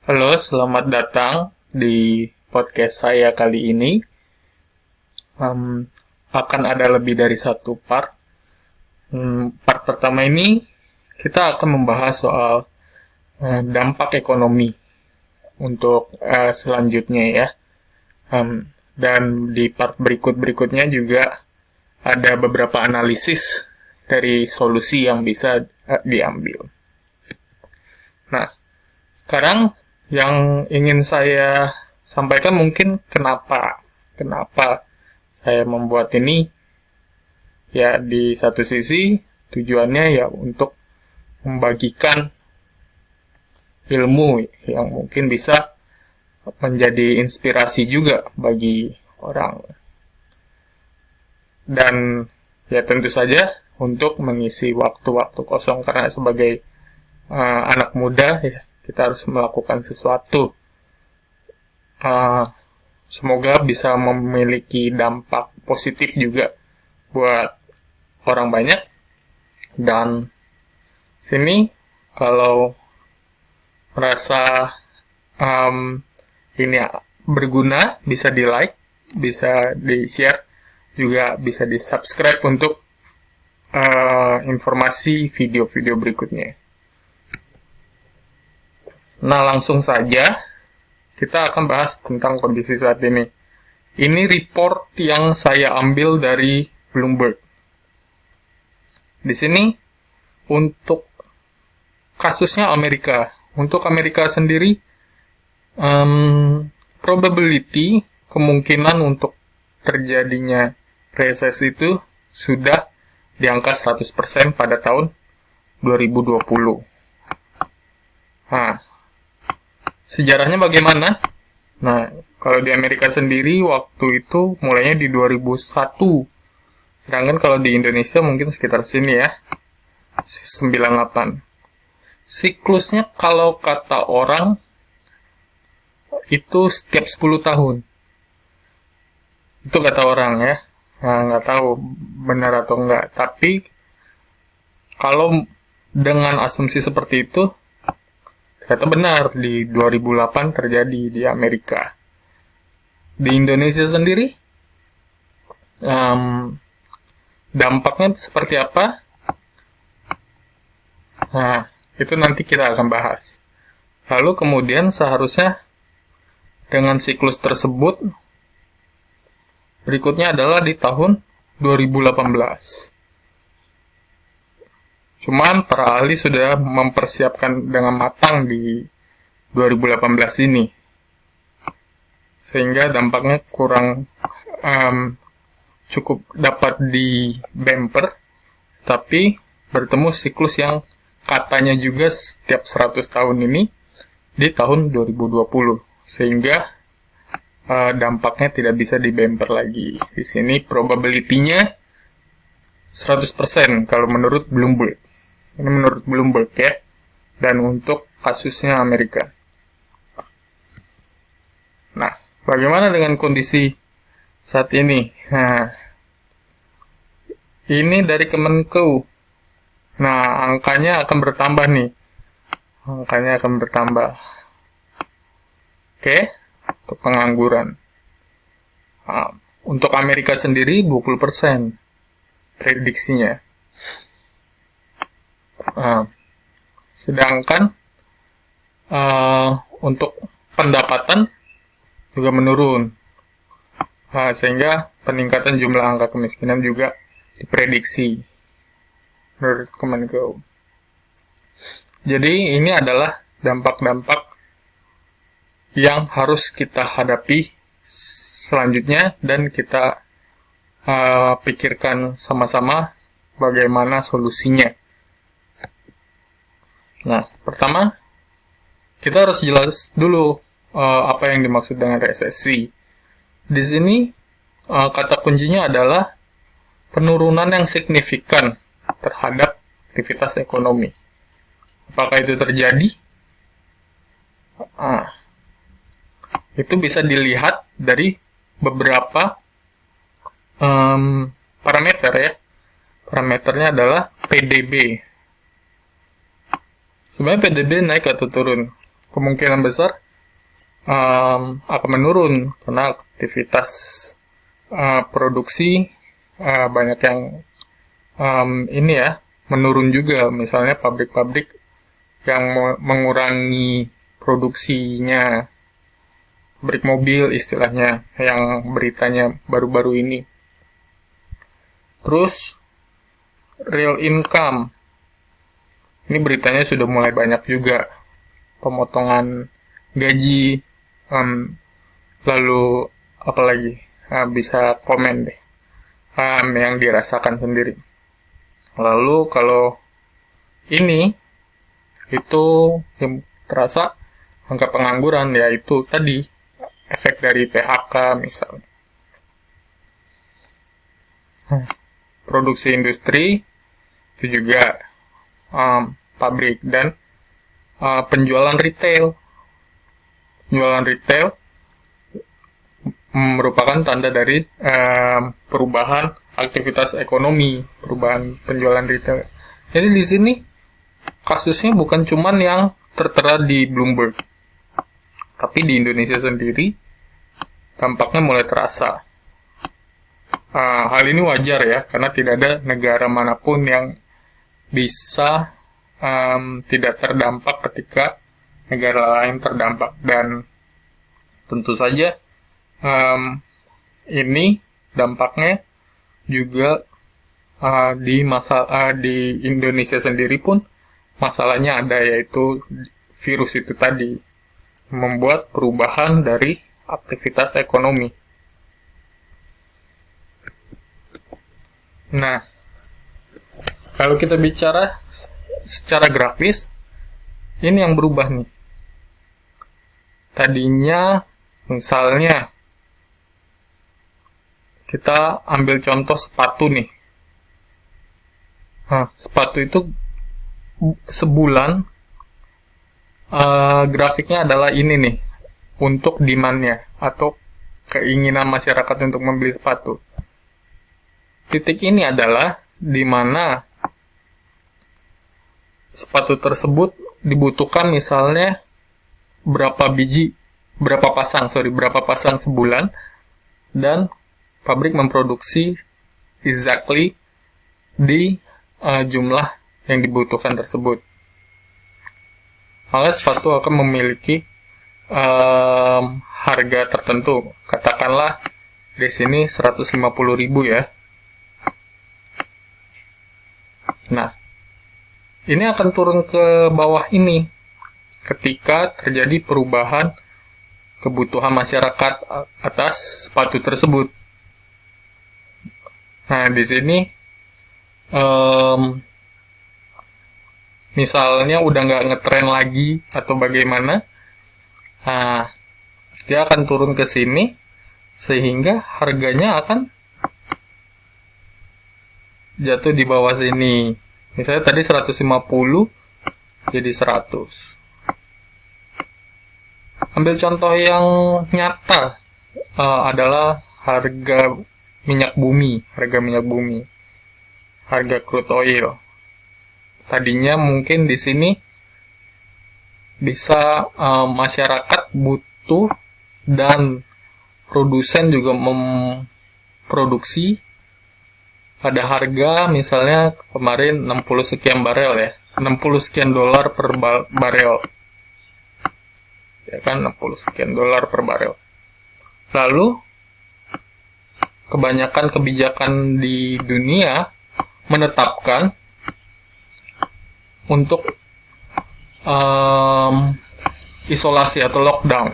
Halo, selamat datang di podcast saya kali ini. Akan ada lebih dari satu part. Part pertama ini kita akan membahas soal dampak ekonomi untuk selanjutnya ya. Dan di part berikutnya juga ada beberapa analisis dari solusi yang bisa diambil. Nah, sekarang yang ingin saya sampaikan mungkin kenapa saya membuat ini. Ya, di satu sisi tujuannya ya untuk membagikan ilmu yang mungkin bisa menjadi inspirasi juga bagi orang. Dan ya tentu saja untuk mengisi waktu-waktu kosong, karena sebagai anak muda ya kita harus melakukan sesuatu. Semoga bisa memiliki dampak positif juga buat orang banyak. Dan sini kalau merasa ini berguna, bisa di like, bisa di share, juga bisa di subscribe untuk informasi video-video berikutnya. Nah, langsung saja kita akan bahas tentang kondisi saat ini. Ini report yang saya ambil dari Bloomberg. Di sini untuk kasusnya Amerika. Untuk Amerika sendiri, probability, kemungkinan untuk terjadinya resesi itu sudah di angka 100% pada tahun 2020. Nah, sejarahnya bagaimana? Nah, kalau di Amerika sendiri waktu itu mulainya di 2001. Sedangkan kalau di Indonesia mungkin sekitar sini ya. 98. Siklusnya kalau kata orang itu setiap 10 tahun. Itu kata orang ya. Nah, nggak tahu benar atau enggak. Tapi kalau dengan asumsi seperti itu, ternyata benar, di 2008 terjadi di Amerika. Di Indonesia sendiri, dampaknya seperti apa? Nah, itu nanti kita akan bahas. Lalu kemudian seharusnya dengan siklus tersebut, berikutnya adalah di tahun 2018. Cuman para ahli sudah mempersiapkan dengan matang di 2018 ini. Sehingga dampaknya kurang cukup dapat di bumper, tapi bertemu siklus yang katanya juga setiap 100 tahun ini di tahun 2020. Sehingga dampaknya tidak bisa di bumper lagi. Di sini probability-nya 100% kalau menurut Bloomberg. Ini menurut Bloomberg ya. Dan untuk kasusnya Amerika. Nah, bagaimana dengan kondisi saat ini? Nah, ini dari Kemenku. Nah, angkanya akan bertambah nih. Angkanya akan bertambah. Oke, untuk pengangguran. Nah, untuk Amerika sendiri 20% prediksinya. Sedangkan untuk pendapatan juga menurun. Sehingga peningkatan jumlah angka kemiskinan juga diprediksi menurut Kemenko. Jadi ini adalah dampak-dampak yang harus kita hadapi selanjutnya dan kita pikirkan sama-sama bagaimana solusinya. Nah, pertama kita harus jelas dulu apa yang dimaksud dengan resesi. Di sini kata kuncinya adalah penurunan yang signifikan terhadap aktivitas ekonomi. Apakah itu terjadi? Itu bisa dilihat dari beberapa parameter ya. Parameternya adalah PDB. Sebenarnya PDB naik atau turun? kemungkinan besar akan menurun karena aktivitas produksi banyak yang menurun juga. Misalnya pabrik-pabrik yang mengurangi produksinya, pabrik mobil istilahnya, yang beritanya baru-baru ini. Terus real income, ini beritanya sudah mulai banyak juga, pemotongan gaji, lalu apalagi, bisa komen deh yang dirasakan sendiri. Lalu kalau ini itu yang terasa angka pengangguran, yaitu tadi efek dari PHK misalnya. Produksi industri itu juga pabrik dan penjualan retail. Penjualan retail merupakan tanda dari perubahan aktivitas ekonomi, perubahan penjualan retail. Jadi di sini kasusnya bukan cuman yang tertera di Bloomberg, tapi di Indonesia sendiri tampaknya mulai terasa. Hal ini wajar ya, karena tidak ada negara manapun yang bisa tidak terdampak ketika negara lain terdampak. Dan tentu saja ini dampaknya juga di Indonesia sendiri pun masalahnya ada, yaitu virus itu tadi membuat perubahan dari aktivitas ekonomi. Nah, kalau kita bicara secara grafis, ini yang berubah nih. Tadinya misalnya kita ambil contoh sepatu nih. Sepatu itu sebulan grafiknya adalah ini nih, untuk demand-nya atau keinginan masyarakat untuk membeli sepatu. Titik ini adalah di mana sepatu tersebut dibutuhkan misalnya berapa pasang sebulan, dan pabrik memproduksi exactly di jumlah yang dibutuhkan tersebut. Maka sepatu akan memiliki harga tertentu. Katakanlah di sini 150.000 ya. Nah, ini akan turun ke bawah ini ketika terjadi perubahan kebutuhan masyarakat atas sepatu tersebut. Nah, di sini misalnya udah nggak ngetren lagi atau bagaimana, dia akan turun ke sini sehingga harganya akan jatuh di bawah sini. Misalnya tadi 150 jadi 100. Ambil contoh yang nyata adalah harga minyak bumi, harga crude oil. Tadinya mungkin di sini bisa masyarakat butuh dan produsen juga memproduksi pada harga misalnya kemarin 60 sekian barel ya, 60 sekian dolar per barel. Ya kan, 60 sekian dolar per barel. Lalu kebanyakan kebijakan di dunia menetapkan untuk isolasi atau lockdown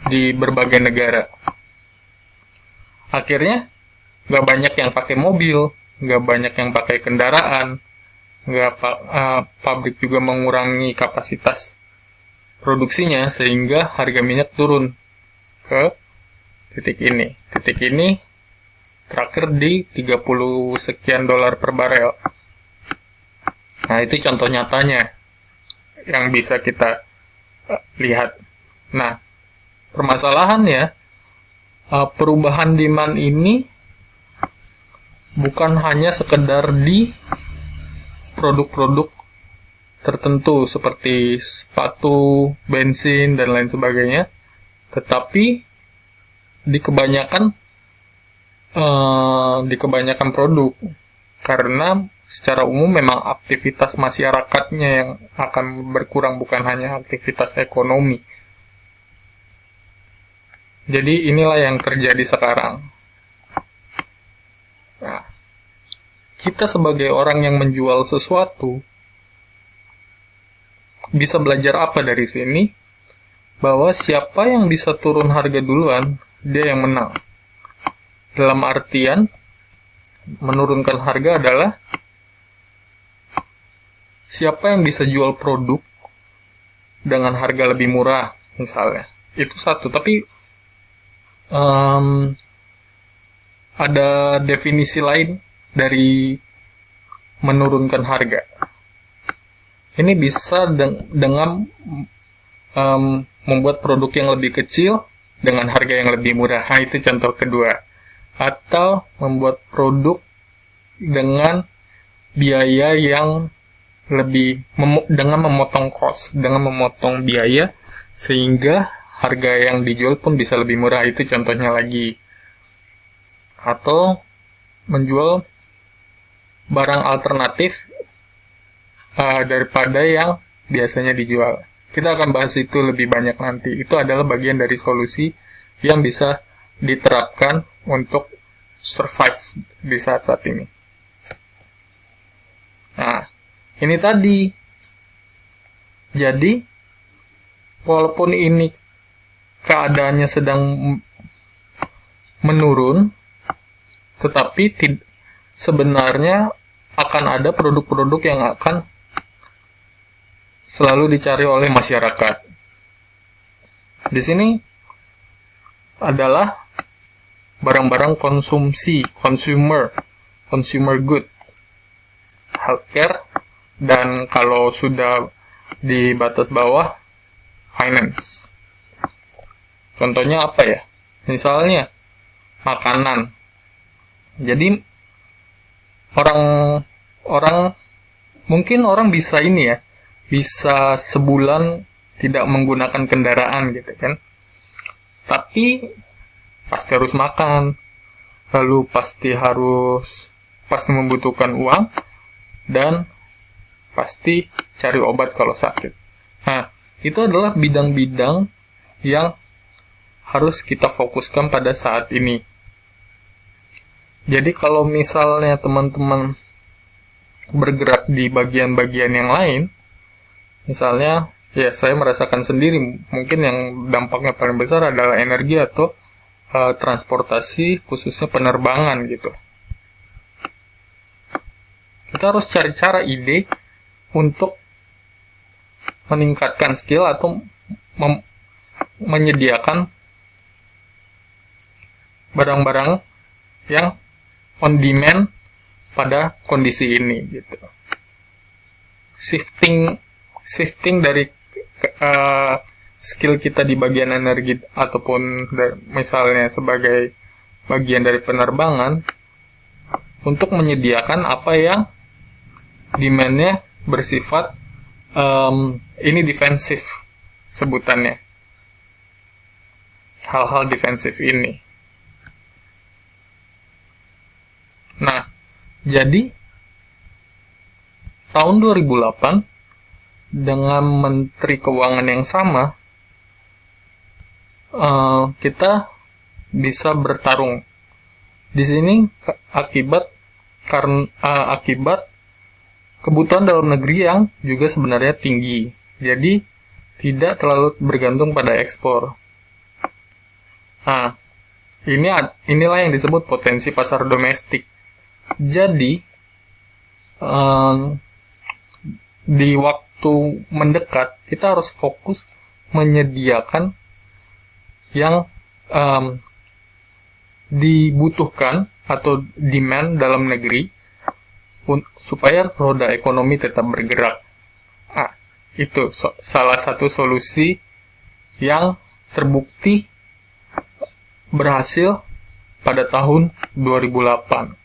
di berbagai negara. Akhirnya nggak banyak yang pakai mobil, nggak banyak yang pakai kendaraan, pabrik juga mengurangi kapasitas produksinya sehingga harga minyak turun ke titik ini. Titik ini terakhir di 30 sekian dolar per barel. Nah, itu contoh nyatanya yang bisa kita lihat. Nah, permasalahannya perubahan demand ini bukan hanya sekedar di produk-produk tertentu seperti sepatu, bensin, dan lain sebagainya. Tetapi di kebanyakan produk, karena secara umum memang aktivitas masyarakatnya yang akan berkurang, bukan hanya aktivitas ekonomi. Jadi inilah yang terjadi sekarang. Nah, kita sebagai orang yang menjual sesuatu bisa belajar apa dari sini? Bahwa siapa yang bisa turun harga duluan, dia yang menang. Dalam artian, menurunkan harga adalah siapa yang bisa jual produk dengan harga lebih murah, misalnya. Itu satu, tapi ada definisi lain dari menurunkan harga. Ini bisa dengan membuat produk yang lebih kecil dengan harga yang lebih murah. Nah, itu contoh kedua. Atau membuat produk dengan biaya yang lebih, dengan memotong cost, dengan memotong biaya, sehingga harga yang dijual pun bisa lebih murah. Itu contohnya lagi. Atau menjual barang alternatif daripada yang biasanya dijual. Kita akan bahas itu lebih banyak nanti. Itu adalah bagian dari solusi yang bisa diterapkan untuk survive di saat-saat ini. Nah, ini tadi. Jadi, walaupun ini keadaannya sedang menurun, tetapi sebenarnya akan ada produk-produk yang akan selalu dicari oleh masyarakat. Di sini adalah barang-barang konsumsi, consumer good, healthcare, dan kalau sudah di batas bawah, finance. Contohnya apa ya? Misalnya makanan. Jadi mungkin orang bisa ini ya, bisa sebulan tidak menggunakan kendaraan gitu kan. Tapi pasti harus makan, lalu pasti membutuhkan uang, dan pasti cari obat kalau sakit. Nah, itu adalah bidang-bidang yang harus kita fokuskan pada saat ini. Jadi kalau misalnya teman-teman bergerak di bagian-bagian yang lain, misalnya, ya saya merasakan sendiri, mungkin yang dampaknya paling besar adalah energi atau transportasi, khususnya penerbangan gitu. Kita harus cari cara ide untuk meningkatkan skill atau menyediakan barang-barang yang on demand pada kondisi ini gitu. Shifting dari skill kita di bagian energi ataupun misalnya sebagai bagian dari penerbangan untuk menyediakan apa yang demand-nya bersifat ini defensif sebutannya, hal-hal defensif ini. Nah, jadi tahun 2008 dengan Menteri Keuangan yang sama, kita bisa bertarung. Di sini akibat kebutuhan dalam negeri yang juga sebenarnya tinggi. Jadi tidak terlalu bergantung pada ekspor. Nah, inilah yang disebut potensi pasar domestik. Jadi di waktu mendekat kita harus fokus menyediakan yang dibutuhkan atau demand dalam negeri supaya roda ekonomi tetap bergerak. Itu salah satu solusi yang terbukti berhasil pada tahun 2008.